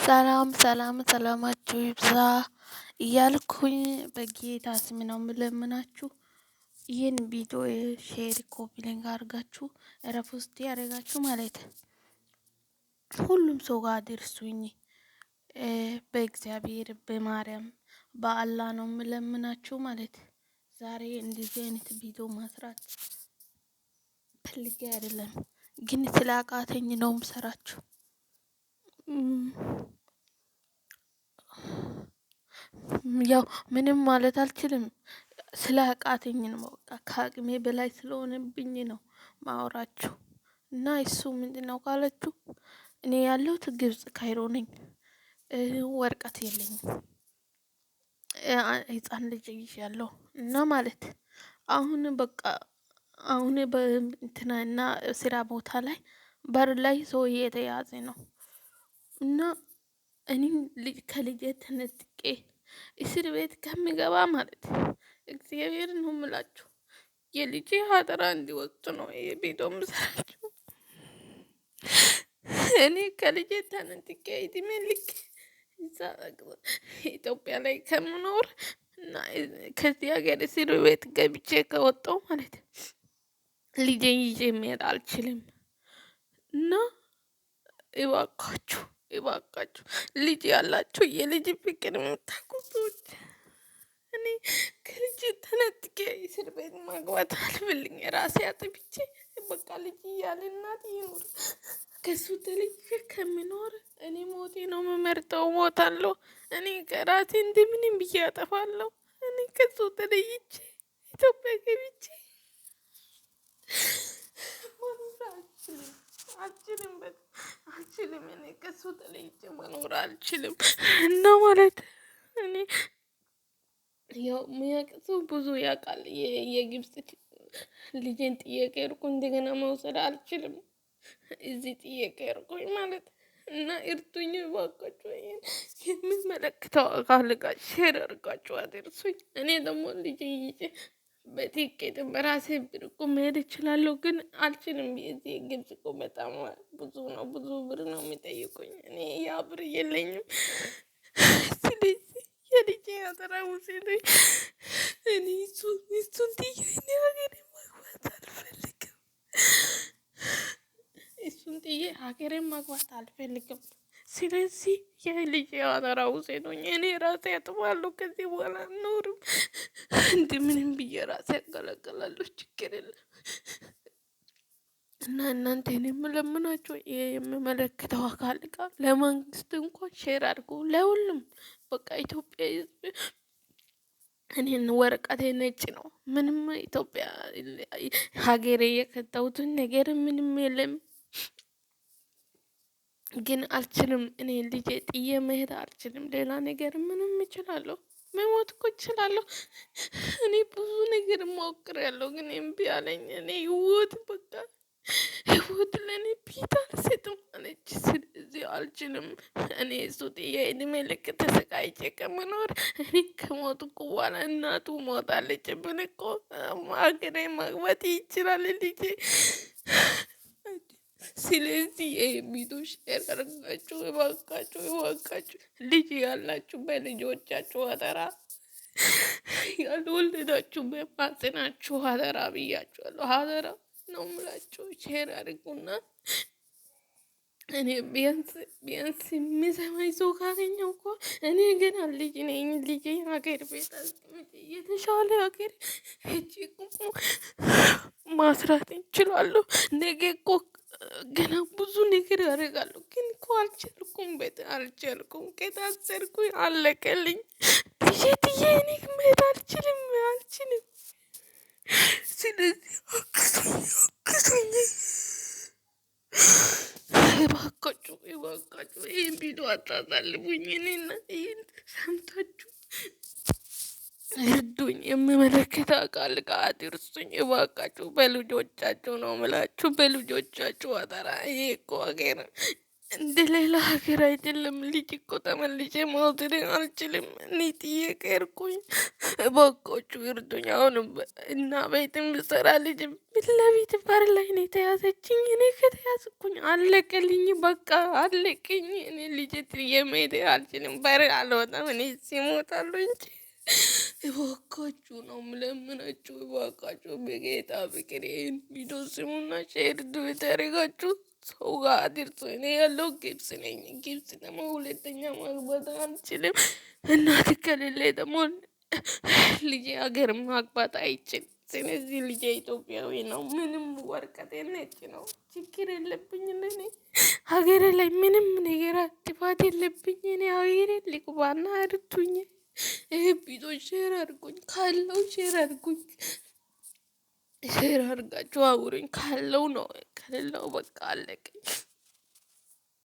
ሰላም ሰላም ሰላማችሁ ይብዛ እያልኩኝ በጌታ ስም ነው የምለምናችሁ። ይህን ቪዲዮ ሼር ኮፒ ሊንክ አድርጋችሁ ረፖስት ያደረጋችሁ ማለት ሁሉም ሰው ጋር አድርሱኝ። በእግዚአብሔር በማርያም በአላህ ነው የምለምናችሁ ማለት ዛሬ እንደዚህ አይነት ቪዲዮ መስራት ፈልጌ አይደለም፣ ግን ስላቃተኝ ነው የምሰራችሁ። ያው ምንም ማለት አልችልም። ስለ አቃተኝ ነው በቃ ከአቅሜ በላይ ስለሆነብኝ ነው ማወራችሁ። እና እሱ ምንድነው ካላችሁ እኔ ያለሁት ግብጽ ካይሮ ነኝ። ወረቀት የለኝም። ህፃን ልጅ ይዣለሁ እና ማለት አሁን በቃ አሁን በእንትናና ስራ ቦታ ላይ በር ላይ ሰው እየተያዘ ነው እና እኔ ከልጄ ተነጥቄ እስር ቤት ከሚገባ ማለት እግዚአብሔርን ነው የምላችሁ የልጄ ሀጠራ እንዲወጡ ነው ይሄ ቪዲዮ የምሰራችሁ። እኔ ከልጄ ተነጥቄ እድሜ ልክ እዛ ኢትዮጵያ ላይ ከምኖር እና ከዚህ ሀገር እስር ቤት ገብቼ ከወጣሁ ማለት ልጄን ይዤ መሄድ አልችልም። እና እባካችሁ እባካችሁ ልጅ ያላችሁ የልጅ ፍቅር የምታውቁ ሰዎች እኔ ከልጅ ተነጥቄ እስር ቤት ማግባት አልፈልግም። ራሴ አጥብቼ በቃ ልጅ እያለ እናት ይኑር። ከሱ ተለይቼ ከምኖር እኔ ሞቴ ነው የምመርጠው። ሞታለሁ እኔ ከራሴ እንደምንም ብዬ አጠፋለሁ። እኔ ከሱ ተለይቼ ኢትዮጵያ ገብቼ መኖር አልችልም አልችልም አልችልም። እኔ ከሱ ተለይቼ መኖር አልችልም። እና ማለት እኔ ያው የሚያውቅ ሰው ብዙ ያውቃል። የግብጽ ልጄን ጥዬ ከሄድኩ እንደገና መውሰድ አልችልም። እዚህ ጥዬ ከሄድኩኝ ማለት እና እርዱኝ እባካችሁ። የሚመለከተው አካል ጋር ሼር አድርጋችሁ አድርሱኝ። እኔ ደግሞ ልጄ ይዤ በቲኬት በራሴ ብር እኮ መሄድ እችላለሁ፣ ግን አልችልም። የዚህ ግብጽ እኮ በጣም ብዙ ነው፣ ብዙ ብር ነው የሚጠይቁኝ። እኔ ያ ብር የለኝም። ስለዚህ የልጄ አደራ ውሰዱኝ። እኔ እሱን ጥዬ እኔ ሀገሬ መግባት አልፈልግም። እሱን ጥዬ ሀገሬን መግባት አልፈልግም። ስለዚህ የልጄ አደራ ውሰዱኝ። እኔ ራሴ አጥባለሁ። ከዚህ በኋላ አልኖርም። እንደምንም ብዬ ራሴ ያገለግላለሁ። ችግር የለም። እና እናንተን የምለምናችሁ ይሄ የሚመለከተው አካል ጋር ለመንግስት እንኳን ሼር አድርጉ፣ ለሁሉም በቃ ኢትዮጵያ ሕዝብ እኔን ወረቀቴ ነጭ ነው። ምንም ኢትዮጵያ ሀገሬ የከተውትን ነገር ምንም የለም። ግን አልችልም። እኔ ልጄ ጥዬ መሄድ አልችልም። ሌላ ነገር ምንም እችላለሁ፣ መሞት እኮ እችላለሁ። እኔ ብዙ ነገር ሞክሬያለሁ፣ ግን እምቢ አለኝ። እኔ ህይወት በቃ ህይወት ለእኔ ፊት አልሰጥም አለች። ስለዚህ አልችልም። እኔ እሱ ጥዬ እድሜ ልክ ተሰቃይቼ ከመኖር እኔ ከሞትኩ በኋላ እናቱ ሞታለች ብል እኮ ሀገሬ መግባት ይችላል ልጄ። ስለዚህ ቪዲዮ ሼር አድርጋችሁ እባካችሁ እባካችሁ ልጅ ያላችሁ በልጆቻችሁ አደራ፣ ያልወለዳችሁ በማጽናችሁ አደራ ብያችኋለሁ። አደራ ነው የምላችሁ። ሼር አድርጉና እኔ ቢያንስ የሚሰማኝ ሰው ካገኘው እኮ እኔ ገና ልጅ ነኝ። ልጄ ሀገር ቤት አስቀምጬ የተሻለ ሀገር ሄጄ ማስራት እንችላለሁ። ነገ እኮ ገና ብዙ ነገር ያደርጋለሁ፣ ግን እኮ አልቻልኩም። ቤት አልቻልኩም። ከታሰርኩኝ አለቀልኝ። ልጄ ጥዬ እኔ መሄድ አልችልም አልችልም። ስለዚህ አግዙኝ እባካችሁ እባካችሁ። ይህን ቪዲዮ አታሳልፉኝ። እኔና ይህን ሰምታችሁ እርዱኝ። የሚመለከተው አካል ጋር አድርሱኝ እባካችሁ። በልጆቻችሁ ነው የምላችሁ፣ በልጆቻችሁ አደራ። ይሄ እኮ ሀገር እንደ ሌላ ሀገር አይደለም። ልጅ እኮ ተመልሼ መውሰድ አልችልም። እኔ ጥዬ ከሄድኩኝ እባካችሁ እርዱኝ። አሁን እና ቤትም ብሰራ ልጅ ፊት ለፊት በር ላይ ነው የተያዘችኝ። እኔ ከተያዝኩኝ አለቀልኝ፣ በቃ አለቀኝ። እኔ ልጅ ጥዬ መሄድ አልችልም። በር አልወጣም። እኔ ሲሞታሉ እንጂ እባካችሁ ነው የምለምናችሁ። እባካችሁ በጌታ ፍቅር ይህን ቪዲዮ ስሙና ሼር ታደርጋችሁ ሰው ጋር አድርሶ። እኔ ያለው ግብጽ ነኝ። ግብጽ ደግሞ ሁለተኛ ማግባት አልችልም። እናት ከሌለ ደግሞ ልጄ ሀገር ማግባት አይችልም። ስለዚህ ልጄ ኢትዮጵያዊ ነው። ምንም ወረቀት ነጭ ነው። ችግር የለብኝ። እኔ ሀገሬ ላይ ምንም ነገር ጥፋት የለብኝ። እኔ ሀገሬ ልግባና አርቱኝ። ይሄ ቪዲዮ ሼር አድርጉኝ፣ ካለው ሼር አድርጉኝ። ሼር አድርጋችሁ አውሩኝ። ካለው ነው፣ ከሌለው በቃ አለቀኝ።